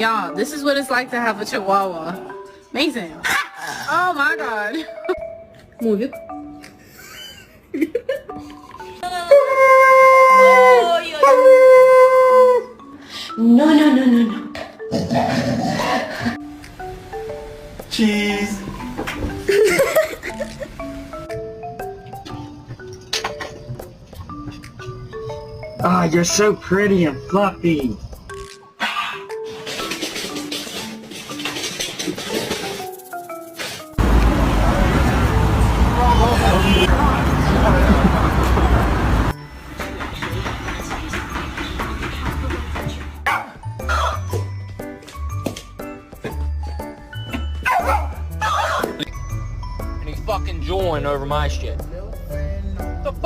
Y'all, this is what it's like to have a chihuahua. Amazing. Oh my god. Move it. No, no, no, no, no. Cheese. Ah, you're so pretty and fluffy. And he's fucking jawing over my shit.